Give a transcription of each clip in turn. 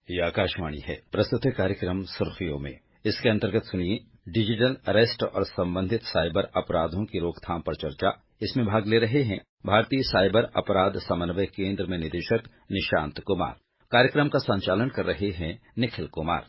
ये आकाशवाणी है। प्रस्तुत है कार्यक्रम सुर्खियों में। इसके अंतर्गत सुनिए डिजिटल अरेस्ट और संबंधित साइबर अपराधों की रोकथाम पर चर्चा। इसमें भाग ले रहे हैं भारतीय साइबर अपराध समन्वय केंद्र में निदेशक निशांत कुमार। कार्यक्रम का संचालन कर रहे हैं निखिल कुमार।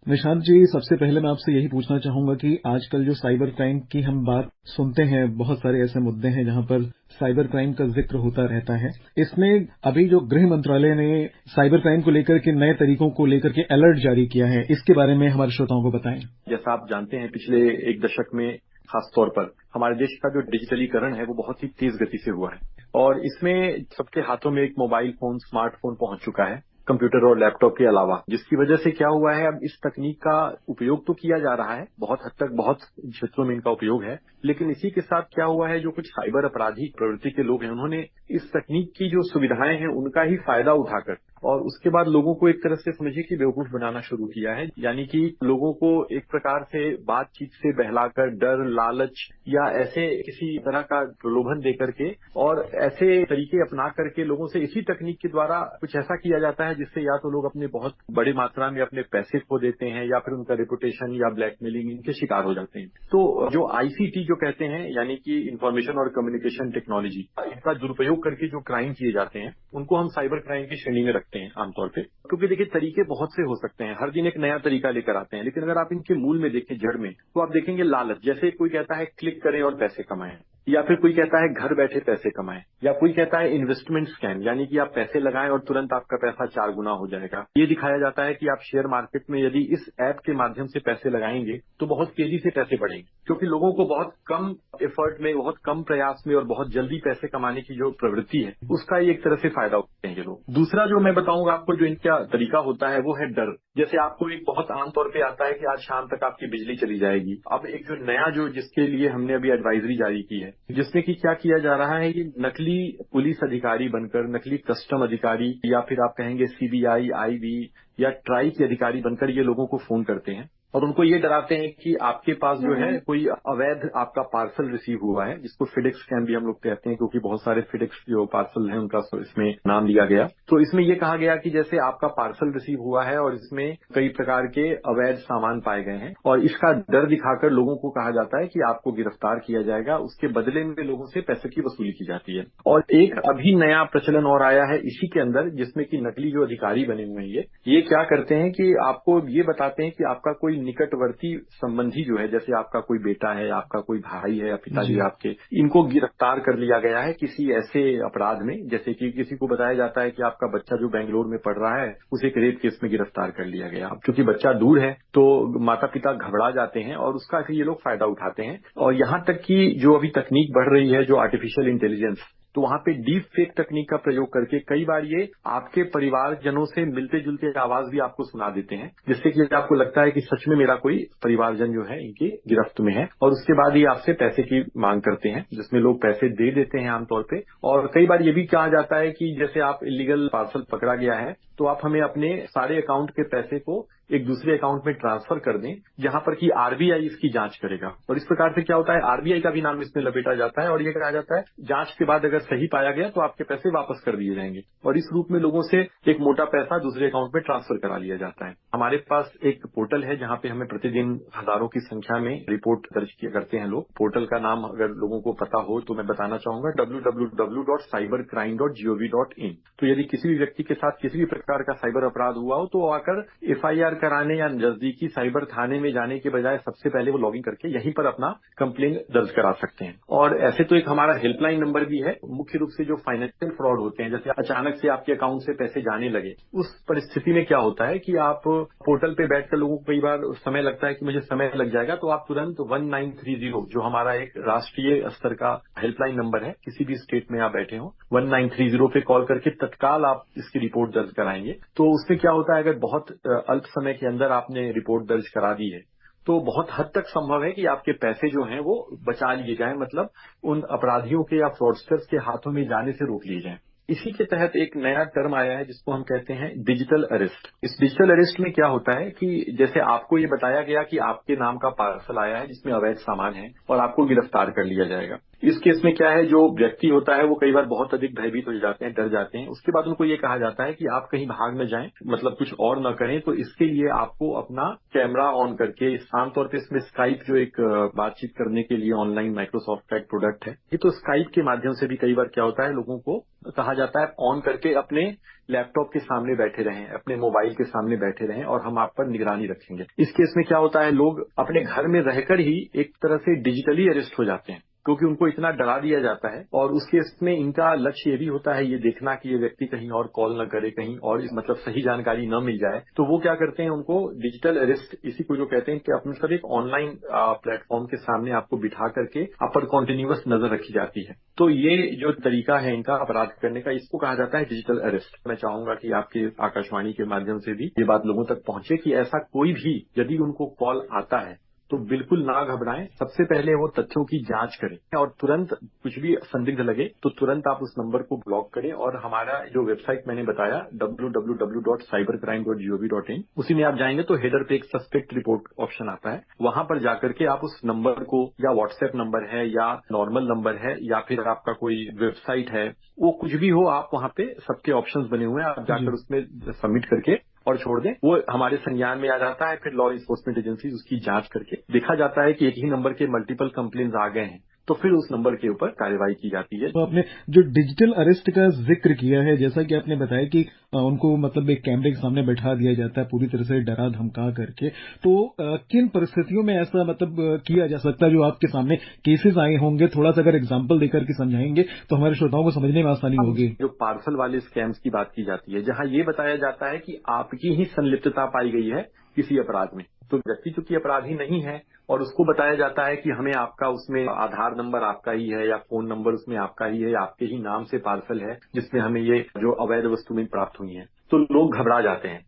निशांत जी, सबसे पहले मैं आपसे यही पूछना चाहूंगा कि आजकल जो साइबर क्राइम की हम बात सुनते हैं, बहुत सारे ऐसे मुद्दे हैं जहां पर साइबर क्राइम का जिक्र होता रहता है। इसमें अभी जो गृह मंत्रालय ने साइबर क्राइम को लेकर के नए तरीकों को लेकर के अलर्ट जारी किया है, इसके बारे में हमारे श्रोताओं को बताएं। जैसा आप जानते हैं, पिछले एक दशक में खास तौर पर हमारे देश का जो डिजिटलीकरण है वो बहुत ही तेज गति से हुआ है और इसमें सबके हाथों में एक मोबाइल फोन, स्मार्टफोन पहुंच चुका है, कंप्यूटर और लैपटॉप के अलावा, जिसकी वजह से क्या हुआ है, अब इस तकनीक का उपयोग तो किया जा रहा है, बहुत हद तक बहुत क्षेत्रों में इनका उपयोग है, लेकिन इसी के साथ क्या हुआ है, जो कुछ साइबर अपराधी प्रवृत्ति के लोग हैं, उन्होंने इस तकनीक की जो सुविधाएं हैं उनका ही फायदा उठाकर और उसके बाद लोगों को एक तरह से समझिए कि बेवकूफ बनाना शुरू किया है। यानी कि लोगों को एक प्रकार से बातचीत से बहलाकर डर, लालच या ऐसे किसी तरह का प्रलोभन देकर के और ऐसे तरीके अपना करके लोगों से इसी तकनीक के द्वारा कुछ ऐसा किया जाता है जिससे या तो लोग अपने बहुत बड़ी मात्रा में अपने पैसे खो देते हैं या फिर उनका रेपुटेशन या ब्लैकमेलिंग इनके शिकार हो जाते हैं। तो जो आईसीटी जो कहते हैं, यानी कि इंफॉर्मेशन और कम्युनिकेशन टेक्नोलॉजी, इनका दुरुपयोग करके जो क्राइम किए जाते हैं उनको हम साइबर क्राइम की श्रेणी में रखते हैं आमतौर पे। क्योंकि देखिए, तरीके बहुत से हो सकते हैं, हर दिन एक नया तरीका लेकर आते हैं, लेकिन अगर आप इनके मूल में देखें, जड़ में, तो आप देखेंगे लालच। जैसे कोई कहता है क्लिक करें और पैसे कमाएं, या फिर कोई कहता है घर बैठे पैसे कमाएं, या कोई कहता है इन्वेस्टमेंट स्कैम, यानी कि आप पैसे लगाएं और तुरंत आपका पैसा 4 गुना हो जाएगा। ये दिखाया जाता है कि आप शेयर मार्केट में यदि इस ऐप के माध्यम से पैसे लगाएंगे तो बहुत तेजी से पैसे बढ़ेंगे, क्योंकि लोगों को बहुत कम एफर्ट में, बहुत कम प्रयास में और बहुत जल्दी पैसे कमाने की जो प्रवृत्ति है उसका एक तरह से फायदा उठाते हैं ये लोग। दूसरा जो मैं बताऊंगा आपको, जो इनका तरीका होता है वो है डर। जैसे आपको एक बहुत आमतौर पे आता है कि आज शाम तक आपकी बिजली चली जाएगी। अब एक जो नया जिसके लिए हमने अभी एडवाइजरी जारी की है, जिसमें कि क्या किया जा रहा है, ये नकली पुलिस अधिकारी बनकर, नकली कस्टम अधिकारी या फिर आप कहेंगे सीबीआई, आईबी या ट्राई के अधिकारी बनकर ये लोगों को फोन करते हैं और उनको ये डराते हैं कि आपके पास जो है कोई अवैध आपका पार्सल रिसीव हुआ है, जिसको फिडेक्स स्कैम भी हम लोग कहते हैं, क्योंकि बहुत सारे फिडेक्स जो पार्सल हैं उनका इसमें नाम लिया गया। तो इसमें ये कहा गया कि जैसे आपका पार्सल रिसीव हुआ है और इसमें कई प्रकार के अवैध सामान पाए गए हैं और इसका डर दिखाकर लोगों को कहा जाता है कि आपको गिरफ्तार किया जाएगा, उसके बदले में लोगों से पैसे की वसूली की जाती है। और एक अभी नया प्रचलन और आया है इसी के अंदर, जिसमें कि नकली जो अधिकारी बने हुए हैं ये क्या करते हैं कि आपको ये बताते हैं कि आपका कोई निकटवर्ती संबंधी जो है, जैसे आपका कोई बेटा है, आपका कोई भाई है या पिताजी आपके, इनको गिरफ्तार कर लिया गया है किसी ऐसे अपराध में। जैसे कि किसी को बताया जाता है कि आपका बच्चा जो बेंगलोर में पढ़ रहा है उसे एक रेप केस में गिरफ्तार कर लिया गया। अब चूंकि बच्चा दूर है तो माता पिता घबरा जाते हैं और उसका ये लोग फायदा उठाते हैं। और यहां तक कि जो अभी तकनीक बढ़ रही है, जो आर्टिफिशियल इंटेलिजेंस, तो वहां पे डीप फेक तकनीक का प्रयोग करके कई बार ये आपके परिवारजनों से मिलते जुलते आवाज भी आपको सुना देते हैं, जिससे कि आपको लगता है कि सच में मेरा कोई परिवारजन जो है इनकी गिरफ्त में है। और उसके बाद ये आपसे पैसे की मांग करते हैं, जिसमें लोग पैसे दे देते हैं आमतौर पे। और कई बार ये भी कहा जाता है कि जैसे आप इलीगल पार्सल पकड़ा गया है तो आप हमें अपने सारे अकाउंट के पैसे को एक दूसरे अकाउंट में ट्रांसफर कर दें, जहां पर कि आरबीआई इसकी जांच करेगा। और इस प्रकार से क्या होता है, आरबीआई का भी नाम इसमें लपेटा जाता है और ये कहा जाता है जांच के बाद अगर सही पाया गया तो आपके पैसे वापस कर दिए जाएंगे। और इस रूप में लोगों से एक मोटा पैसा दूसरे अकाउंट में ट्रांसफर करा लिया जाता है। हमारे पास एक पोर्टल है जहां पे हमें प्रतिदिन हजारों की संख्या में रिपोर्ट दर्ज किया करते हैं लोग। पोर्टल का नाम अगर लोगों को पता हो तो मैं बताना चाहूंगा, www.cybercrime.gov.in। तो यदि किसी भी व्यक्ति के साथ किसी भी प्रकार का साइबर अपराध हुआ हो तो आकर एफआईआर कराने या नजदीकी साइबर थाने में जाने के बजाय सबसे पहले वो लॉगिन करके यहीं पर अपना कंप्लेन दर्ज करा सकते हैं। और ऐसे तो एक हमारा हेल्पलाइन नंबर भी है। मुख्य रूप से जो फाइनेंशियल फ्रॉड होते हैं, जैसे अचानक से आपके अकाउंट से पैसे जाने लगे, उस परिस्थिति में क्या होता है कि आप पोर्टल पे बैठकर, लोगों को कई बार समय लगता है कि मुझे समय लग जाएगा, तो आप तुरंत 1930 जो हमारा एक राष्ट्रीय स्तर का हेल्पलाइन नंबर है, किसी भी स्टेट में आप बैठे हो, 1930 पे कॉल करके तत्काल आप इसकी रिपोर्ट दर्ज कराएंगे। तो उससे क्या होता है, अगर बहुत अल्प समय के अंदर आपने रिपोर्ट दर्ज करा दी है तो बहुत हद तक संभव है कि आपके पैसे जो हैं वो बचा लिए जाएं, मतलब उन अपराधियों के या फ्रॉडस्टर्स के हाथों में जाने से रोक लिए जाएं। इसी के तहत एक नया टर्म आया है जिसको हम कहते हैं डिजिटल अरेस्ट। इस डिजिटल अरेस्ट में क्या होता है कि जैसे आपको ये बताया गया कि आपके नाम का पार्सल आया है जिसमें अवैध सामान है और आपको गिरफ्तार कर लिया जाएगा, इस केस में क्या है, जो व्यक्ति होता है वो कई बार बहुत अधिक भयभीत हो जाते हैं, डर जाते हैं। उसके बाद उनको ये कहा जाता है कि आप कहीं भाग न जाएं, मतलब कुछ और न करें। तो इसके लिए आपको अपना कैमरा ऑन करके, आमतौर पे इसमें स्काइप जो एक बातचीत करने के लिए ऑनलाइन माइक्रोसॉफ्ट का एक प्रोडक्ट है, ये तो स्काइप के माध्यम से भी कई बार क्या होता है, लोगों को कहा जाता है ऑन करके अपने लैपटॉप के सामने बैठे रहें, अपने मोबाइल के सामने बैठे रहें और हम आप पर निगरानी रखेंगे। इस केस में क्या होता है, लोग अपने घर में रहकर ही एक तरह से डिजिटली अरेस्ट हो जाते हैं, क्योंकि उनको इतना डरा दिया जाता है। और उस केस में इनका लक्ष्य ये भी होता है, ये देखना कि ये व्यक्ति कहीं और कॉल न करे, कहीं और मतलब सही जानकारी न मिल जाए। तो वो क्या करते हैं, उनको डिजिटल अरेस्ट, इसी को जो कहते हैं कि अपने सब एक ऑनलाइन प्लेटफॉर्म के सामने आपको बिठा करके आप पर कॉन्टिन्यूअस नजर रखी जाती है। तो ये जो तरीका है इनका अपराध करने का, इसको कहा जाता है डिजिटल अरेस्ट। मैं चाहूंगा कि आपके आकाशवाणी के माध्यम से भी ये बात लोगों तक पहुंचे कि ऐसा कोई भी यदि उनको कॉल आता है तो बिल्कुल ना घबराएं। सबसे पहले वो तथ्यों की जांच करें और तुरंत कुछ भी संदिग्ध लगे तो तुरंत आप उस नंबर को ब्लॉक करें। और हमारा जो वेबसाइट मैंने बताया www.cybercrime.gov.in, उसी में आप जाएंगे तो हेडर पे एक सस्पेक्ट रिपोर्ट ऑप्शन आता है। वहां पर जाकर के आप उस नंबर को, या व्हाट्सएप नंबर है या नॉर्मल नंबर है या फिर आपका कोई वेबसाइट है, वो कुछ भी हो, आप वहां पे सबके ऑप्शंस बने हुए हैं, आप जाकर उसमें सबमिट करके और छोड़ दें। वो हमारे संज्ञान में आ जाता है। फिर लॉ इन्फोर्समेंट एजेंसी उसकी जांच करके देखा जाता है कि एक ही नंबर के मल्टीपल कंप्लेंट्स आ गए हैं, तो फिर उस नंबर के ऊपर कार्रवाई की जाती है। तो आपने जो डिजिटल अरेस्ट का जिक्र किया है, जैसा कि आपने बताया कि उनको मतलब एक कैमरे के सामने बैठा दिया जाता है पूरी तरह से डरा धमका करके, तो किन परिस्थितियों में ऐसा मतलब किया जा सकता है? जो आपके सामने केसेस आए होंगे, थोड़ा सा अगर एग्जाम्पल देकर के समझाएंगे तो हमारे श्रोताओं को समझने में आसानी होगी। जो पार्सल वाले स्कैम्स की बात की जाती है, जहां ये बताया जाता है कि आपकी ही संलिप्तता पाई गई है किसी अपराध में, तो व्यक्ति चूंकि अपराधी नहीं है और उसको बताया जाता है कि हमें आपका उसमें आधार नंबर आपका ही है या फोन नंबर उसमें आपका ही है, आपके ही नाम से पार्सल है जिसमें हमें ये जो अवैध वस्तुएं प्राप्त हुई हैं, तो लोग घबरा जाते हैं।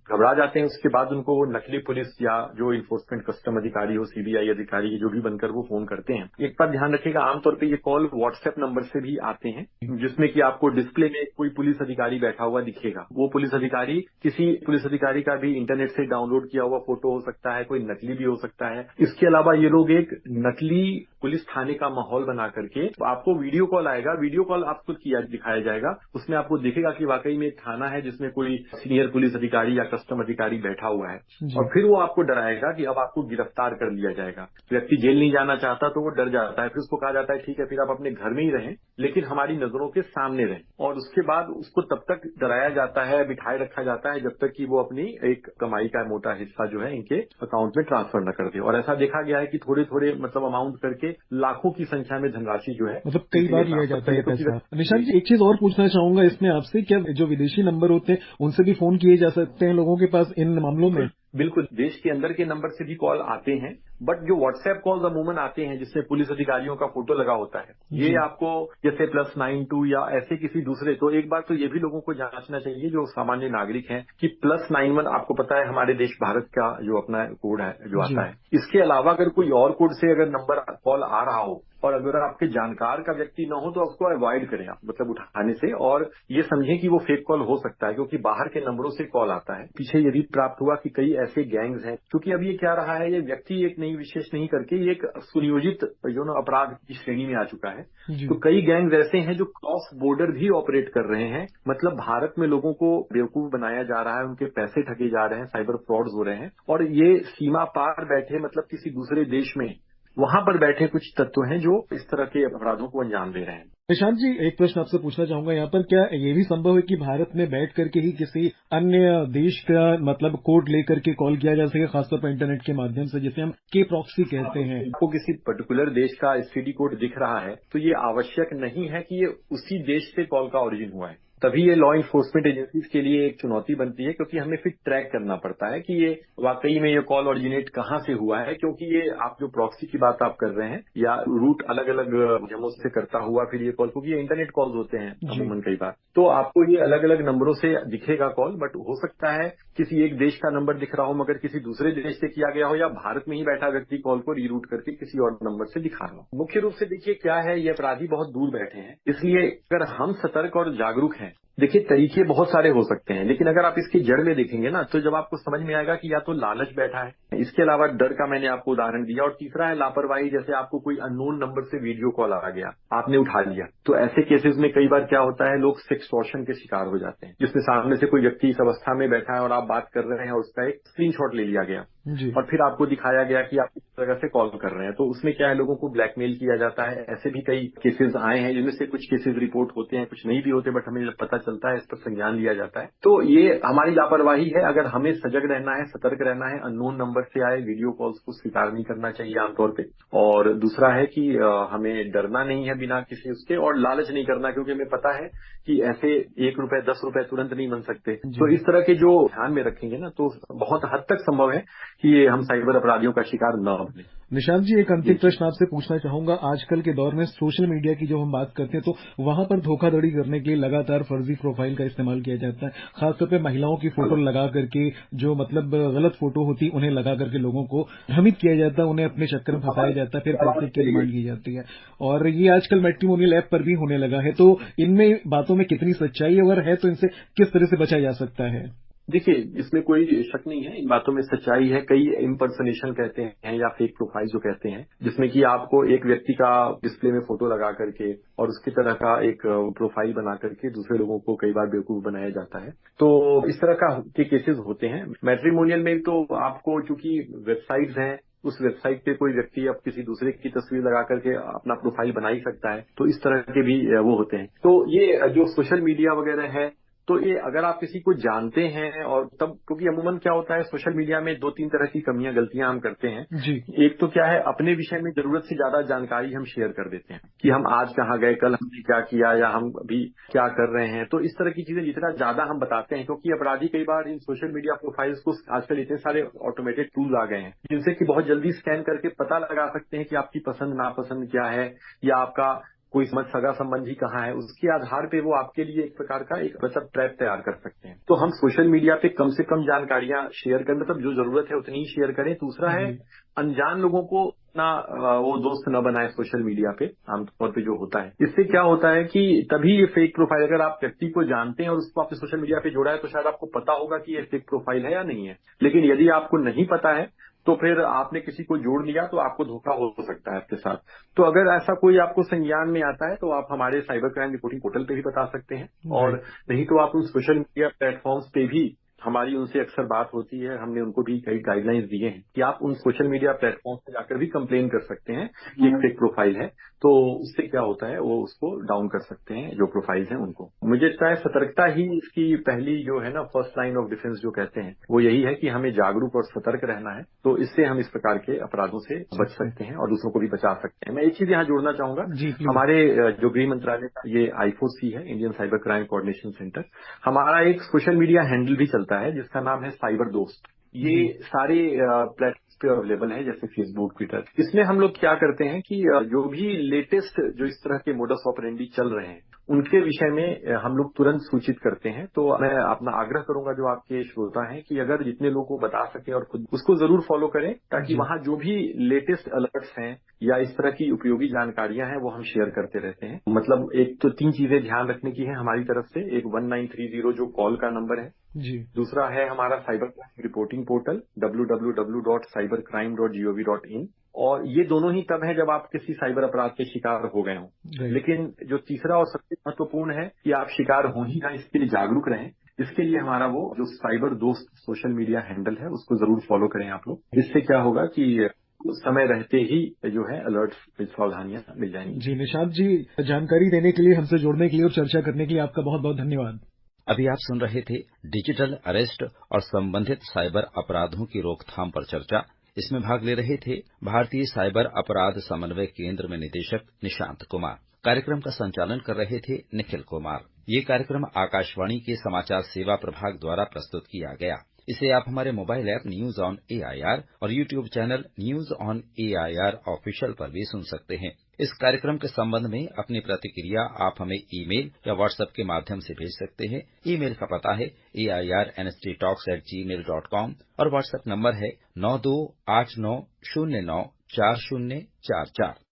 उसके बाद उनको वो नकली पुलिस या जो इन्फोर्समेंट कस्टम अधिकारी हो, सीबीआई अधिकारी जो भी बनकर वो फोन करते हैं। एक बात ध्यान रखिएगा, आमतौर पे ये कॉल व्हाट्सएप नंबर से भी आते हैं, जिसमें कि आपको डिस्प्ले में कोई पुलिस अधिकारी बैठा हुआ दिखेगा। वो पुलिस अधिकारी किसी पुलिस अधिकारी का भी इंटरनेट से डाउनलोड किया हुआ फोटो हो सकता है, कोई नकली भी हो सकता है। इसके अलावा ये लोग एक नकली पुलिस थाने का माहौल बना करके आपको वीडियो कॉल आएगा, वीडियो कॉल आपको किया दिखाया जाएगा, उसमें आपको दिखेगा कि वाकई में एक थाना है जिसमें कोई सीनियर पुलिस अधिकारी या कस्टम अधिकारी बैठा हुआ है, और फिर वो आपको डराएगा कि अब आपको गिरफ्तार कर लिया जाएगा। व्यक्ति जेल नहीं जाना चाहता तो वो डर जाता है, फिर उसको कहा जाता है ठीक है, फिर आप अपने घर में ही रहें लेकिन हमारी नजरों के सामने रहें। और उसके बाद उसको तब तक डराया जाता है, बिठाए रखा जाता है जब तक कि वो अपनी एक कमाई का मोटा हिस्सा जो है इनके अकाउंट में ट्रांसफर न कर दे। और ऐसा देखा गया है कि थोड़े थोड़े मतलब अमाउंट करके लाखों की संख्या में धनराशि जो है मतलब कई बार लिया जाता है पैसा। निशांत जी, एक चीज और पूछना चाहूंगा इसमें आपसे, क्या जो विदेशी नंबर होते हैं उनसे भी फोन किए जा सकते हैं लोगों के पास इन मामलों में? बिल्कुल, देश के अंदर के नंबर से भी कॉल आते हैं, बट जो व्हाट्सएप कॉल्स अमूमन आते हैं जिसमें पुलिस अधिकारियों का फोटो लगा होता है, ये आपको जैसे +92 या ऐसे किसी दूसरे, तो एक बार तो ये भी लोगों को जांचना चाहिए जो सामान्य नागरिक हैं कि +91 आपको पता है हमारे देश भारत का जो अपना कोड है जो आता है। इसके अलावा अगर कोई और कोड से अगर नंबर कॉल आ रहा हो और अगर आपके जानकार का व्यक्ति न हो तो उसको अवॉइड करें आप, मतलब उठाने से, और ये समझें कि वो फेक कॉल हो सकता है क्योंकि बाहर के नंबरों से कॉल आता है। पीछे ये भी प्राप्त हुआ कि कई ऐसे गैंग्स हैं, क्योंकि अब ये क्या रहा है, ये व्यक्ति एक नई विशेष नहीं करके ये एक सुनियोजित जो ना अपराध की श्रेणी में आ चुका है। तो कई गैंग्स ऐसे हैं जो क्रॉस बॉर्डर भी ऑपरेट कर रहे हैं, मतलब भारत में लोगों को बेवकूफ बनाया जा रहा है, उनके पैसे ठगे जा रहे हैं, साइबर फ्रॉड्स हो रहे हैं, और ये सीमा पार बैठे मतलब किसी दूसरे देश में वहां पर बैठे कुछ तत्व हैं जो इस तरह के अपराधों को अंजाम दे रहे हैं। निशांत जी, एक प्रश्न आपसे पूछना चाहूंगा यहाँ पर, क्या ये भी संभव है कि भारत में बैठ करके ही किसी अन्य देश का मतलब कोड लेकर के कॉल किया जा सके, खासतौर पर इंटरनेट के माध्यम से, जिसे हम के प्रॉक्सी कहते हैं? आपको किसी पर्टिकुलर देश का एसटीडी कोड दिख रहा है तो ये आवश्यक नहीं है कि ये उसी देश से कॉल का ओरिजिन हुआ है। तभी ये लॉ इन्फोर्समेंट एजेंसीज के लिए एक चुनौती बनती है, क्योंकि हमें फिर ट्रैक करना पड़ता है कि ये वाकई में ये कॉल ओरिजिनेट कहाँ से हुआ है, क्योंकि ये आप जो प्रॉक्सी की बात आप कर रहे हैं या रूट अलग अलग माध्यमों से करता हुआ फिर ये कॉल, क्योंकि ये इंटरनेट कॉल्स होते हैं अमूमन कई बार, तो आपको ये अलग अलग नंबरों से दिखेगा कॉल, बट हो सकता है किसी एक देश का नंबर दिख रहा हो मगर किसी दूसरे देश से किया गया हो, या भारत में ही बैठा व्यक्ति कॉल को रीरूट करके किसी और नंबर से दिखा रहा हो। मुख्य रूप से देखिए क्या है, ये अपराधी बहुत दूर बैठे हैं, इसलिए अगर हम सतर्क और जागरूक हैं देखिए, तरीके बहुत सारे हो सकते हैं, लेकिन अगर आप इसकी जड़ में देखेंगे ना, तो जब आपको समझ में आएगा कि या तो लालच बैठा है, इसके अलावा डर का मैंने आपको उदाहरण दिया, और तीसरा है लापरवाही। जैसे आपको कोई अननोन नंबर से वीडियो कॉल आ गया, आपने उठा लिया, तो ऐसे केसेस में कई बार क्या होता है, लोग सेक्सटॉर्शन के शिकार हो जाते हैं, जिसमें सामने से कोई व्यक्ति इस अवस्था में बैठा है और आप बात कर रहे हैं और उसका एक स्क्रीनशॉट ले लिया गया जी। और फिर आपको दिखाया गया कि आप इस तरह से कॉल कर रहे हैं। तो उसमें क्या है, लोगों को ब्लैकमेल किया जाता है। ऐसे भी कई केसेस आए हैं, जिनमें से कुछ केसेस रिपोर्ट होते हैं, कुछ नहीं भी होते, बट हमें जब पता चलता है, इस पर संज्ञान लिया जाता है। तो ये हमारी लापरवाही है। अगर हमें सजग रहना है, सतर्क रहना है, अननोन नंबर से आए वीडियो कॉल्स को स्वीकार नहीं करना चाहिए आमतौर पे। और दूसरा है कि हमें डरना नहीं है बिना किसी उसके, और लालच नहीं करना, क्योंकि हमें पता है कि ऐसे 1 रुपए 10 रुपए तुरंत नहीं बन सकते। तो इस तरह के जो ध्यान में रखेंगे ना, तो बहुत हद तक संभव है कि ये हम साइबर अपराधियों का शिकार न बने। निशांत जी, एक अंतिम प्रश्न आपसे पूछना चाहूंगा। आजकल के दौर में सोशल मीडिया की जो हम बात करते हैं, तो वहां पर धोखाधड़ी करने के लिए लगातार फर्जी प्रोफाइल का इस्तेमाल किया जाता है। खासतौर पे महिलाओं की फोटो लगा करके, जो मतलब गलत फोटो होती, उन्हें लगा करके लोगों को भ्रमित किया जाता है, उन्हें अपने चक्कर में फंसाया जाता है, फिर पैसे की डिमांड की जाती है। और ये आजकल मैट्रिमोनियल ऐप पर भी होने लगा है। तो इनमें बातों में कितनी सच्चाई है, अगर है तो इनसे किस तरह से बचा जा सकता है? देखिए, इसमें कोई शक नहीं है, इन बातों में सच्चाई है। कई इम्पर्सनेशन कहते हैं या फेक प्रोफाइल जो कहते हैं, जिसमें कि आपको एक व्यक्ति का डिस्प्ले में फोटो लगा करके और उसकी तरह का एक प्रोफाइल बना करके दूसरे लोगों को कई बार बेवकूफ बनाया जाता है। तो इस तरह के केसेस होते हैं। मैट्रिमोनियल में तो आपको, चूंकि वेबसाइट्स हैं, उस वेबसाइट पे कोई व्यक्ति अब किसी दूसरे की तस्वीर लगा करके अपना प्रोफाइल बना ही सकता है। तो इस तरह के भी वो होते हैं। तो ये जो सोशल मीडिया वगैरह है, तो ये अगर आप किसी को जानते हैं, और तब, क्योंकि अमूमन क्या होता है, सोशल मीडिया में 2-3 तरह की गलतियां हम करते हैं जी। एक तो क्या है, अपने विषय में जरूरत से ज्यादा जानकारी हम शेयर कर देते हैं कि हम आज कहाँ गए, कल हमने क्या किया, या हम अभी क्या कर रहे हैं। तो इस तरह की चीजें जितना ज्यादा हम बताते हैं, क्योंकि अपराधी कई बार इन सोशल मीडिया प्रोफाइल्स को, आजकल इतने सारे ऑटोमेटेड टूल्स आ गए हैं, जिनसे कि बहुत जल्दी स्कैन करके पता लगा सकते हैं कि आपकी पसंद नापसंद क्या है, या आपका कोई सगा संबंधी कहाँ है। उसके आधार पे वो आपके लिए एक प्रकार का एक मतलब ट्रैप तैयार कर सकते हैं। तो हम सोशल मीडिया पे कम से कम जानकारियां शेयर करें, मतलब जो जरूरत है उतनी ही शेयर करें। दूसरा है, अनजान लोगों को ना वो दोस्त न बनाए सोशल मीडिया पे, आमतौर पे जो होता है। इससे क्या होता है कि तभी ये फेक प्रोफाइल, अगर आप व्यक्ति को जानते हैं और उसको आपने सोशल मीडिया पे जोड़ा है, तो शायद आपको पता होगा कि ये फेक प्रोफाइल है या नहीं है। लेकिन यदि आपको नहीं पता है, तो फिर आपने किसी को जोड़ लिया, तो आपको धोखा हो सकता है आपके साथ। तो अगर ऐसा कोई आपको संज्ञान में आता है, तो आप हमारे साइबर क्राइम रिपोर्टिंग पोर्टल पे भी बता सकते हैं, और नहीं तो आप उन सोशल मीडिया प्लेटफॉर्म्स पे भी, हमारी उनसे अक्सर बात होती है, हमने उनको भी कई गाइडलाइंस दिए हैं कि आप उन सोशल मीडिया प्लेटफॉर्म पे जाकर भी कंप्लेन कर सकते हैं कि एक फेक प्रोफाइल है। तो उससे क्या होता है, वो उसको डाउन कर सकते हैं, जो प्रोफाइल्स हैं उनको। मुझे लगता है सतर्कता ही इसकी पहली जो है ना, फर्स्ट लाइन ऑफ डिफेंस जो कहते हैं, वो यही है कि हमें जागरूक और सतर्क रहना है। तो इससे हम इस प्रकार के अपराधों से बच सकते हैं और दूसरों को भी बचा सकते हैं। मैं एक चीज यहाँ जोड़ना चाहूंगा, हमारे जो गृह मंत्रालय का ये I4C है, Indian cyber crime coordination centre, हमारा एक सोशल मीडिया हैंडल भी चलता है जिसका नाम है साइबर दोस्त। ये सारे प्लेटफॉर्म्स पे अवेलेबल है, जैसे फेसबुक, ट्विटर। इसमें हम लोग क्या करते हैं कि जो भी लेटेस्ट जो इस तरह के मोडस ऑपरेंडी चल रहे हैं, उनके विषय में हम लोग तुरंत सूचित करते हैं। तो मैं अपना आग्रह करूंगा जो आपके श्रोता हैं, कि अगर जितने लोगों को बता सके और खुद उसको जरूर फॉलो करें, ताकि वहां जो भी लेटेस्ट अलर्ट्स हैं या इस तरह की उपयोगी जानकारियां हैं, वो हम शेयर करते रहते हैं। मतलब एक तो 3 चीजें ध्यान रखने की है हमारी तरफ से। एक 1930 जो कॉल का नंबर है जी। दूसरा है हमारा cyber crime reporting portal www.cybercrime.gov.in, और ये दोनों ही तब है जब आप किसी साइबर अपराध के शिकार हो गए हों। लेकिन जो तीसरा और सबसे महत्वपूर्ण है कि आप शिकार हो ही ना, इसके लिए जागरूक रहें। इसके लिए हमारा वो जो साइबर दोस्त सोशल मीडिया हैंडल है, उसको जरूर फॉलो करें आप लोग। इससे क्या होगा कि समय रहते ही जो है अलर्ट सावधानियां मिल जाएंगी। जी निशांत जी, जानकारी देने के लिए, हमसे जुड़ने के लिए और चर्चा करने के लिए आपका बहुत बहुत धन्यवाद। अभी आप सुन रहे थे डिजिटल अरेस्ट और संबंधित साइबर अपराधों की रोकथाम पर चर्चा। इसमें भाग ले रहे थे भारतीय साइबर अपराध समन्वय केंद्र में निदेशक निशांत कुमार। कार्यक्रम का संचालन कर रहे थे निखिल कुमार। ये कार्यक्रम आकाशवाणी के समाचार सेवा प्रभाग द्वारा प्रस्तुत किया गया। इसे आप हमारे mobile app news on AIR और YouTube channel news on AIR official पर भी सुन सकते हैं। इस कार्यक्रम के संबंध में अपनी प्रतिक्रिया आप हमें ईमेल या व्हाट्सएप के माध्यम से भेज सकते हैं। ईमेल का पता है airnsttalks@gmail.com और व्हाट्सएप नंबर है 9289094044।